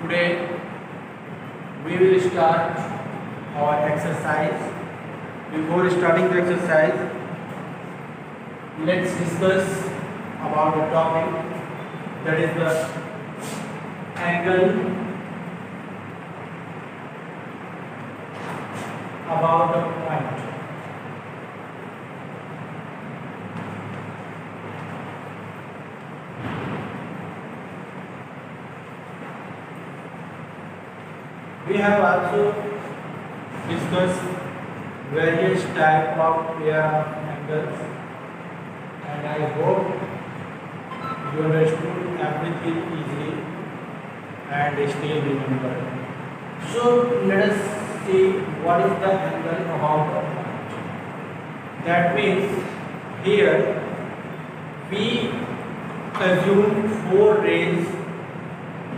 Today we will start our exercise. Before starting the exercise, let's discuss about the topic, that is the angle about the point. We have also discussed various type of pair of angles, and I hope you understood everything easily and still remember. So let us see what is the angle about the point. That means here we assume four rays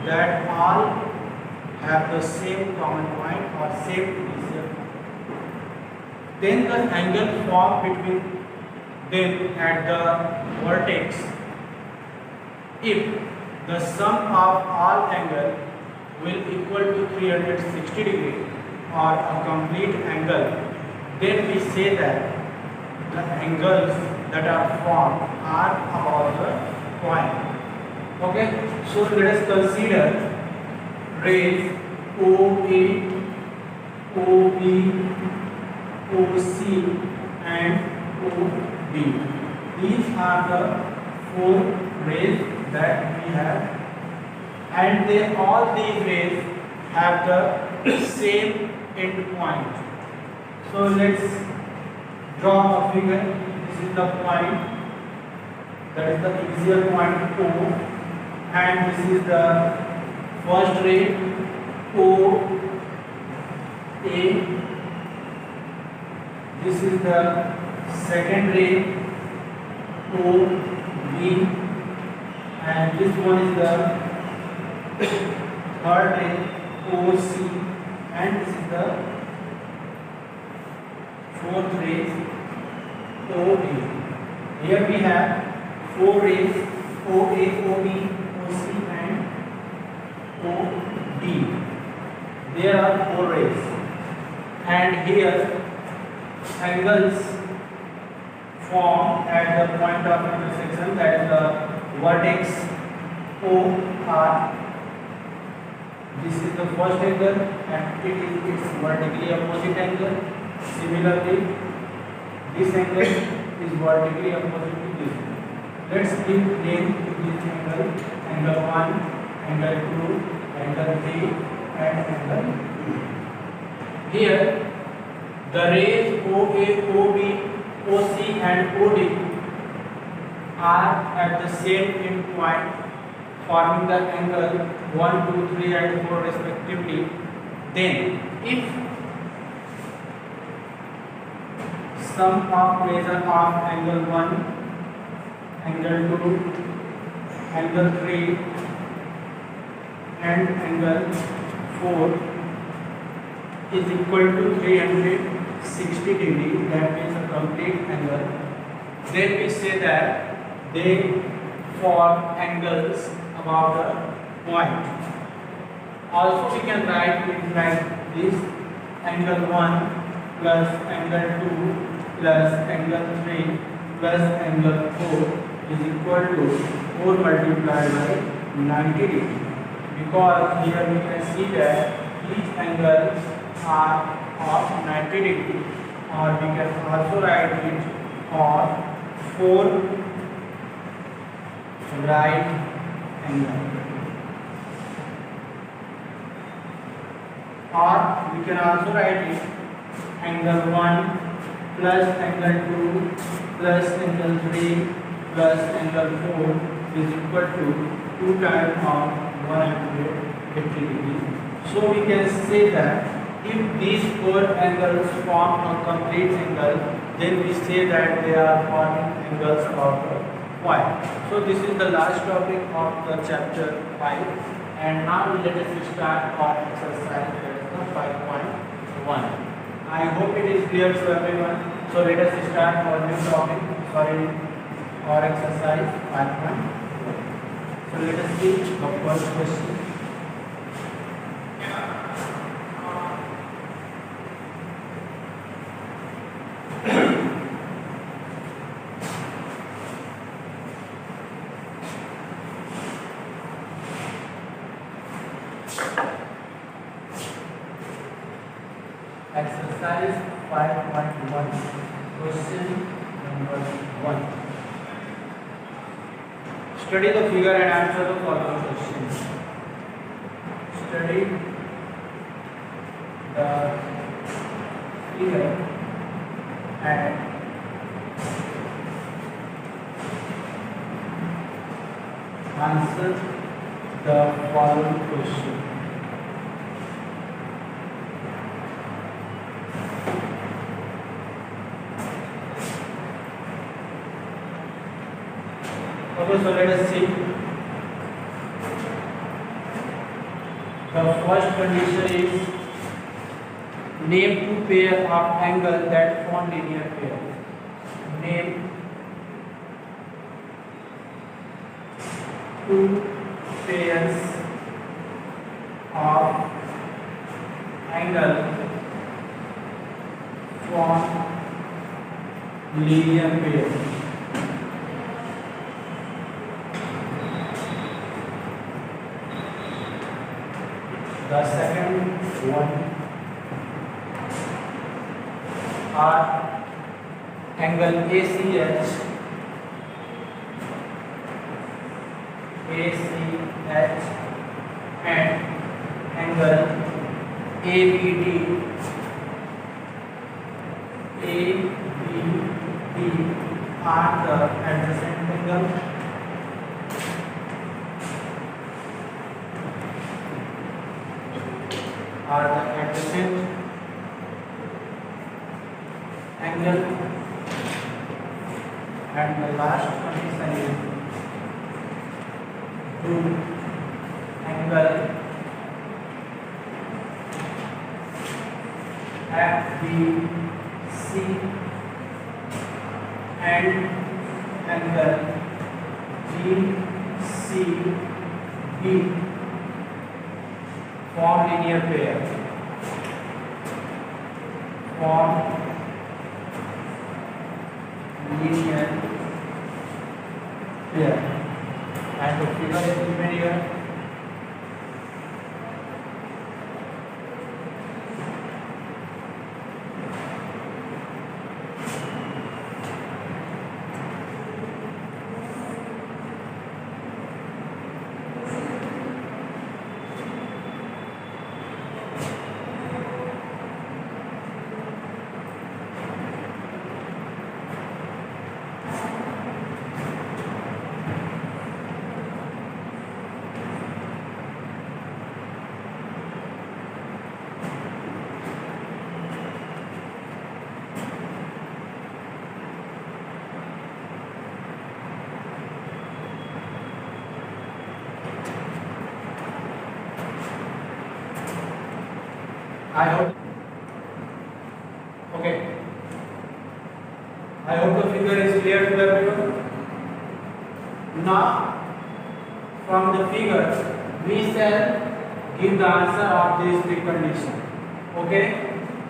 that all have the same common point or same initial point. Then the angle formed between them at the vertex, if the sum of all angle will equal to 360 degree or a complete angle, then we say that the angles that are formed are about the point. Okay, so let us consider rays OA, OB, OC and OD. These are the four rays that we have, and all these rays have the same end point. So let's draw a figure. This is the point, that is the initial point O, and this is the first ray O A, this is the second ray O B, and this one is the third ray O C, and this is the fourth ray O D. Here we have four rays O A, O B, O C and OD. There are four rays, and here angles formed at the point of intersection, that is the vertex OR. This is the first angle and it is its vertically opposite angle. Similarly, this angle is vertically opposite to this. Let's give name to this angle: angle 1, angle 2, angle 3 and angle 2. Here the rays OA, OB, OC and OD are at the same end point, forming the angle 1, 2, 3 and 4 respectively. Then if sum of measure of angle 1, angle 2, angle 3 and angle 4 is equal to 360 degree, that means a complete angle, then we say that they form angles about the point. Also we can write it like this: angle 1 plus angle 2 plus angle 3 plus angle 4 is equal to 4 multiplied by 90 degree. Because here we can see that each angle are of 90 degree, or we can also write it on 4 right angle, or we can also write it angle 1 plus angle 2 plus angle 3 plus angle 4 is equal to 2 times of 180 degrees. So we can say that if these four angles form a complete angle, then we say that they are forming angles about the point. So this is the last topic of the chapter 5, and now let us start our exercise, that is the 5.1. I hope it is clear to everyone. So let us start our new topic, our exercise 5.1. So let us see the first question. Exercise 5.1, question number 1. Study the figure and answer the following questions. Study the figure and answer the following question. Okay, so let us see. The first condition is name two pair of angles that form linear pair. Name two pairs of angle form linear pair. The second one are angle ACH and angle ABD are the adjacent angle. Are the adjacent angle, and the last condition is do angle FBC and angle GCB form linear pair. Form linear pair. And the figure is given here. I hope the figure is clear to everyone. Now from the figure we shall give the answer of these three conditions. Okay,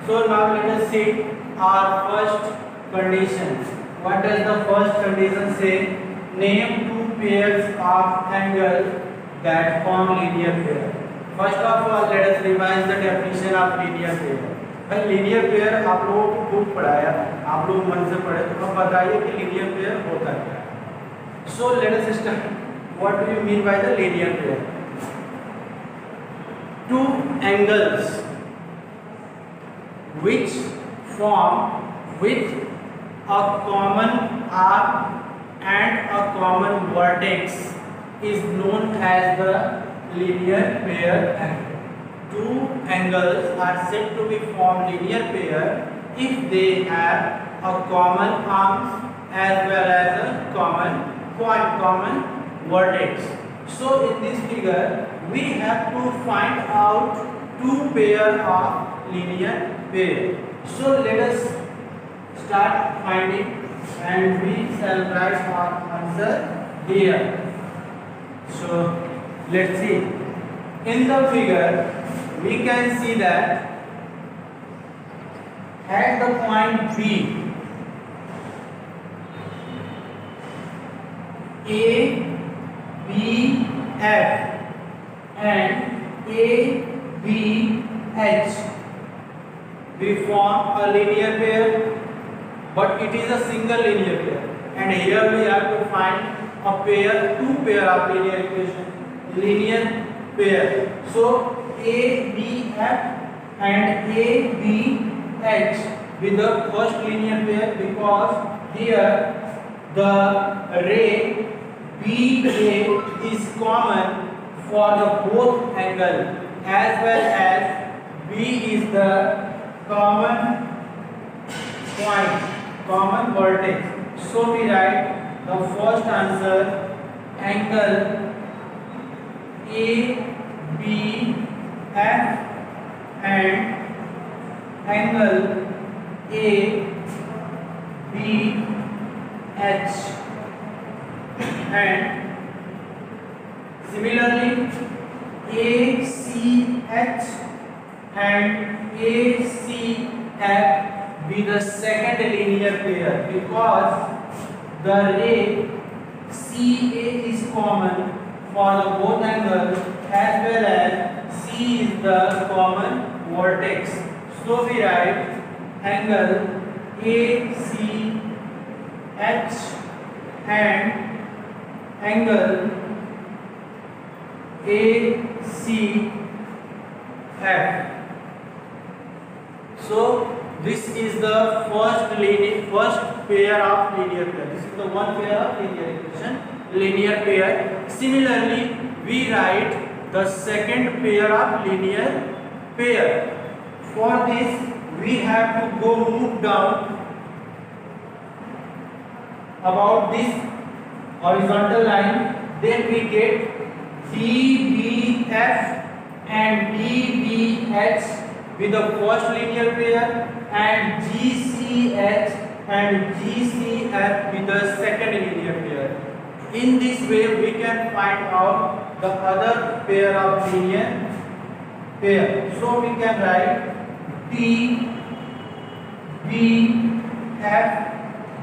so now let us see our first condition. What does the first condition say? Name two pairs of angles that form linear pair. First of all, let us revise the definition of linear pair. भाई linear pair आप लोगों को खूब पढ़ाया, आप लोग मन से पढ़े, तो अब बताइए कि linear pair होता क्या है. So let us start. What do you mean by the linear pair? Two angles which form with a common arc and a common vertex is known as the linear pair angle. Two angles are said to be formed linear pair if they have a common arms as well as a common vertex. So in this figure we have to find out two pair of linear pair. So let us start finding and we shall write our answer here. So let's see. In the figure we can see that at the point B, A, B, F and ABH. We form a linear pair, but it is a single linear pair, and here we have to find a pair, two pair of linear equation, linear pair. So ABF and ABH with the first linear pair, because here the ray BA is common for the both angle, as well as B is the common point, common vertex. So we write the first answer, angle ABF and angle ABH, and similarly ACH and ACF be the second linear pair, because the ray CA is common for the both angles, as well as C is the common vertex. So we write angle ACH and angle ACF. So this is the first pair of linear pair. This is the one pair of linear equation, linear pair. Similarly, we write the second pair of linear pair. For this, we have to move down about this horizontal line. Then we get DBF and DBH with the first linear pair, and GCH and GCF with the second linear pair. In this way, we can find out the other pair of linear pair. So we can write DBF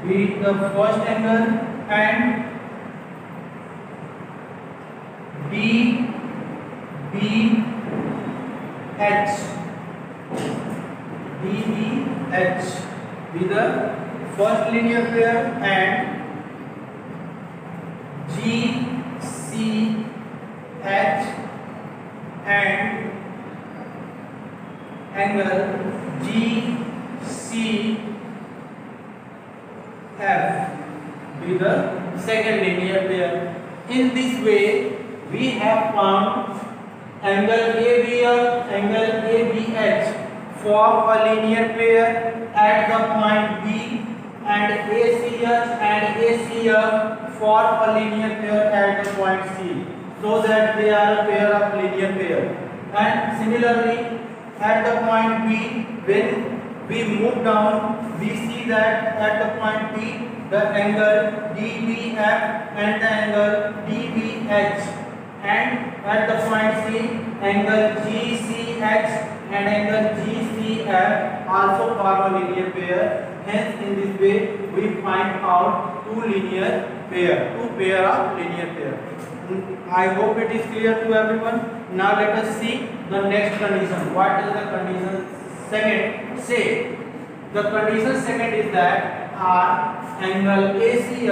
with the first angle and DBH with the first linear pair, and GCH and angle GCF with the second linear pair. In this way, we have found angle ABF, angle ABH form a linear pair at the point B, and ACH and ACF form a linear pair at the point C, so that they are a pair of linear pair. And similarly, at the point B, when we move down, we see that at the point B, the angle DBF and the angle DBH, and at the point C, angle GCH and angle GCF also form a linear pair. Hence, in this way, we find out two pair of linear pair. I hope it is clear to everyone. Now let us see the next condition. What is the condition second say? The condition second is that angle ACH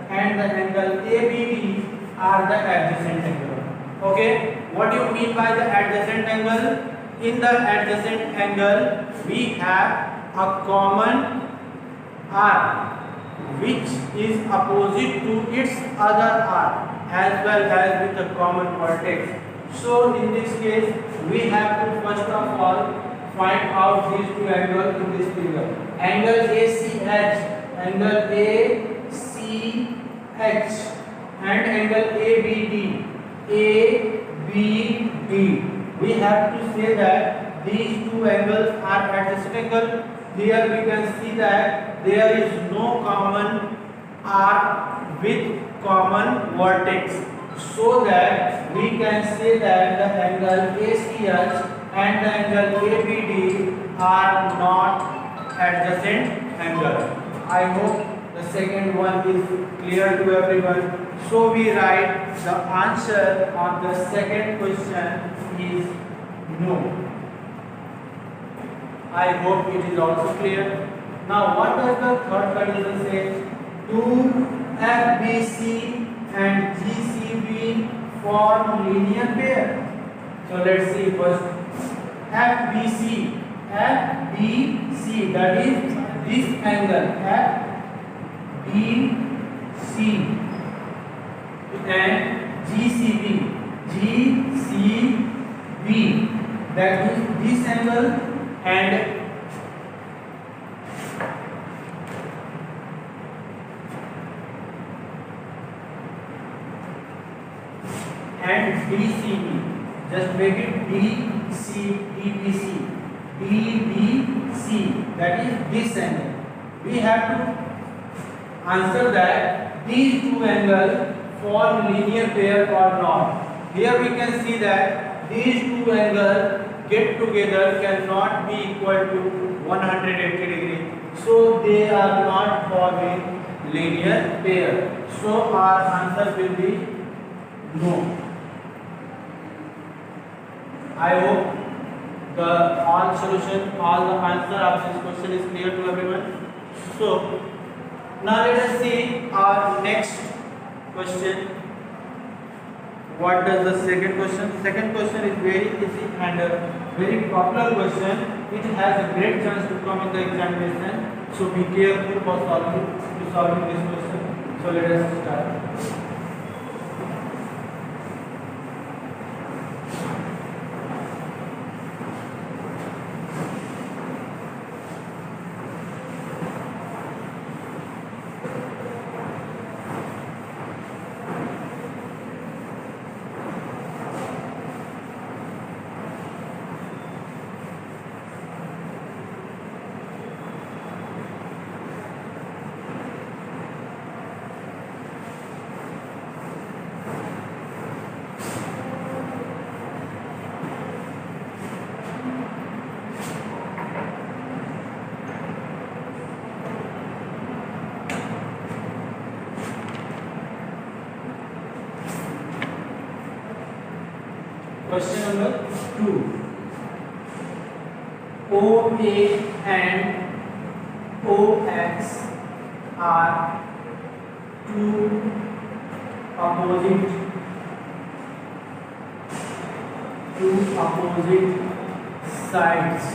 and the angle ABD are the adjacent angle. Okay, what do you mean by the adjacent angle? In the adjacent angle, we have a common arc which is opposite to its other arc, as well as with a common vertex. So in this case, we have to first of all find out these two angles in this figure. Angle ACH, angle ACH and angle ABD. We have to say that these two angles are adjacent angle. Here we can see that there is no common arc with common vertex, so that we can say that the angle ACH and the angle ABD are not adjacent angle. I hope the second one is clear to everyone. So we write the answer of the second question is no. I hope it is also clear. Now what does the third condition say? Two FBC and GCB form linear pair. So let's see first. FBC, that is this angle FBC, and GCB, that is this angle and DCB. Just make it DBC, that is this angle. We have to answer that these two angles form linear pair or not. Here we can see that these two angles get together cannot be equal to 180 degree. So they are not forming linear pair. So our answer will be no. I hope the all the answer of this question is clear to everyone. So now let us see our next question. What does the second question? Second question is very easy and very popular question. It has a great chance to come in the examination. So be careful for solving this question. So let us start. Question number 2. OA and OX are two opposite sides.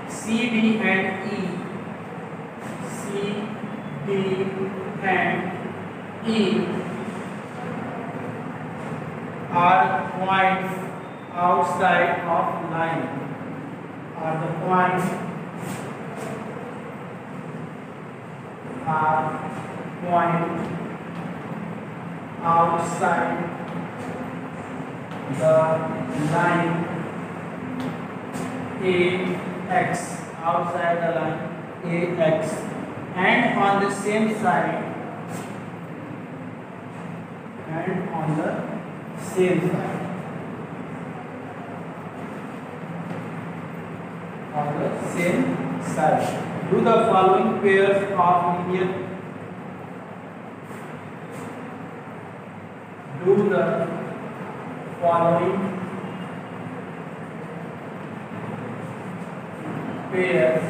CD and E are points outside of line. Are the points outside the line AX, outside the line AX, and on the same side, same side. Do the following pairs of linear. Do the following pairs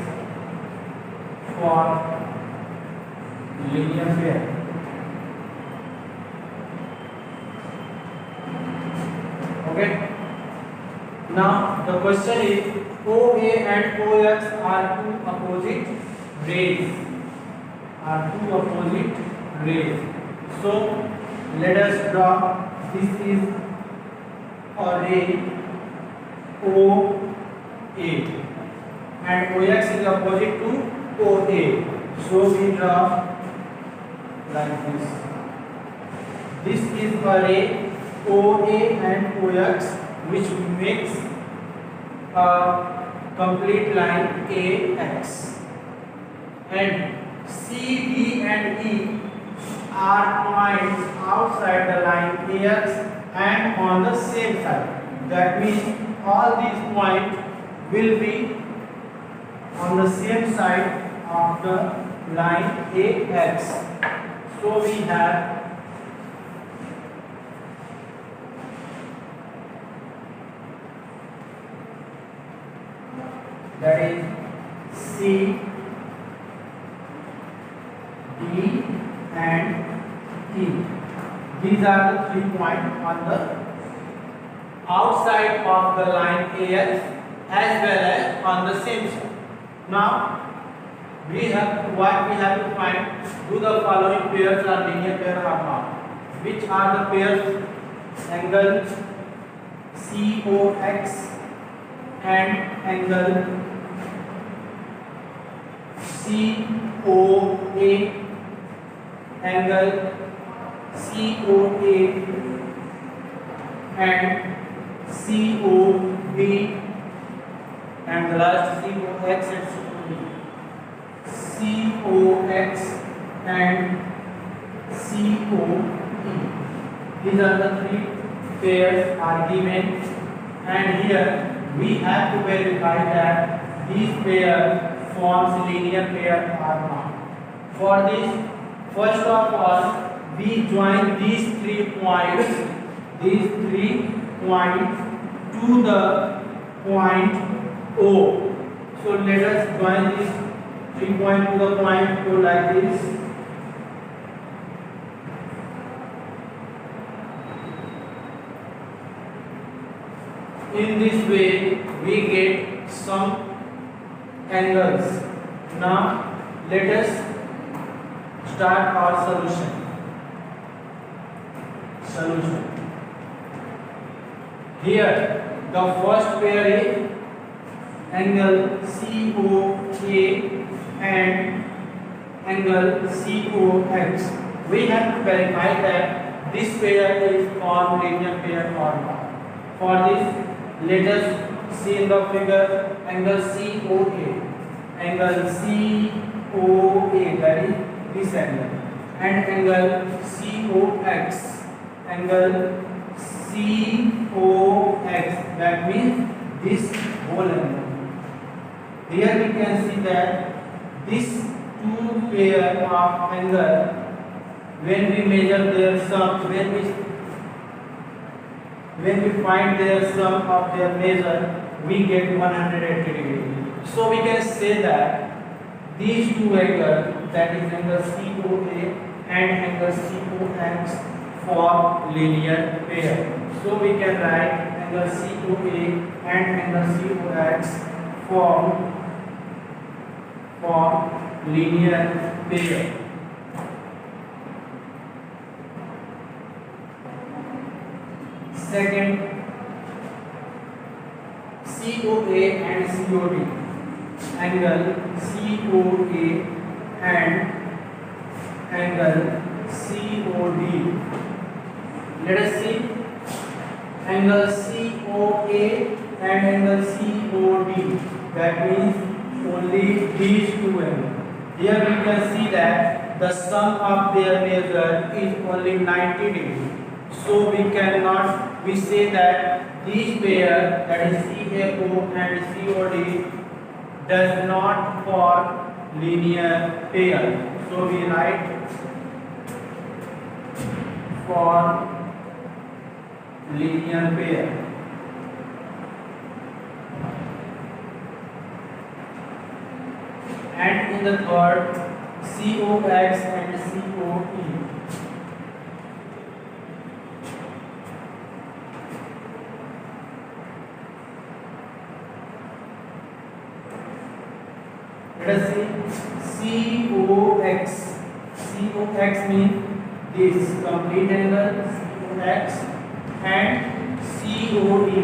for linear pair. Okay. Now the question is, OA and OX are two opposite rays. So let us draw. This is a ray OA and OX is opposite to OA. So we draw like this. This is a ray OA and OX, which makes a complete line AX, and CD and E are points outside the line AX and on the same side. That means all these points will be on the same side of the line AX. So we have that is C, D and E. These are the 3 points on the outside of the line AX as well as on the same side. Now we have to find, do the following pairs are linear pair or not. Which are the pairs? Angle COX and angle COA, angle COA and COB, and the last COX and COB. COX and COE. These are the 3 pairs are given, and here we have to verify that these pairs forms linear pair or not. For this, first of all, we join these 3 points to the point O. So let us join these 3 points to the point O like this. In this way we get some angles. Now let us start our solution. Here the first pair is angle COA and angle COX. We have to verify that this pair is formed linear pair or not. For this, let us see in the figure angle COA, that is this angle, and angle COX, that means this whole angle. Here we can see that this 2 pair of angle, when we measure their sum, when we find their sum of their measure, we get 180 degrees. So we can say that these 2 angles, that is angle COA and angle COX, form linear pair. So we can write angle COA and angle COX form linear pair. Second, COA and COD, angle COA and angle COD. Let us see angle COA and angle COD, that means only these 2 angles. Here we can see that the sum of their measure is only 90 degrees. So we say that these pair, that is CAO and COD, does not form linear pair. So we write for linear pair. And in the third, COX and COE. Let us see COX. COX means this complete angle COX, and COE.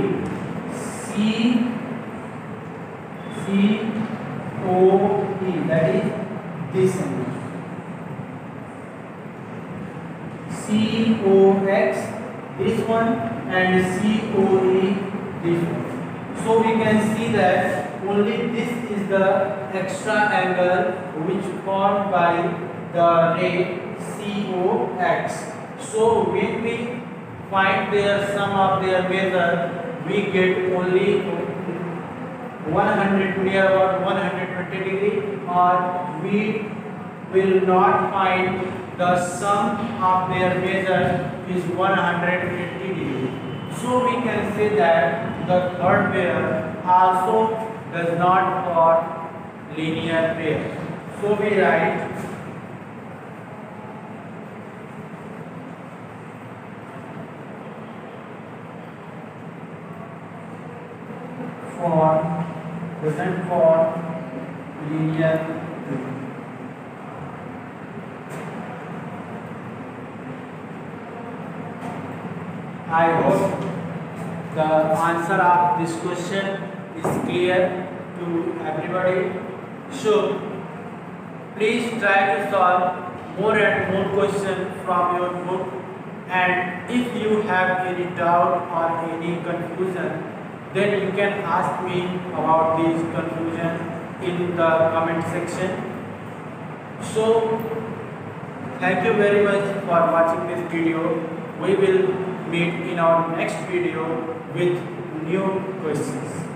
COE, that is this angle. COX, this one, and COE, this one. So we can see that only this is the extra angle which formed by the ray COX. So when we find their sum of their measure, we get only 100 near about 120 degree, or we will not find the sum of their measure is 180 degree. So we can say that the third pair also does not for linear pair. So we write for doesn't for linear pair. I hope the answer of this question is clear to everybody. So please try to solve more and more questions from your book, and if you have any doubt or any confusion, then you can ask me about these confusion in the comment section. So thank you very much for watching this video. We will meet in our next video with new questions.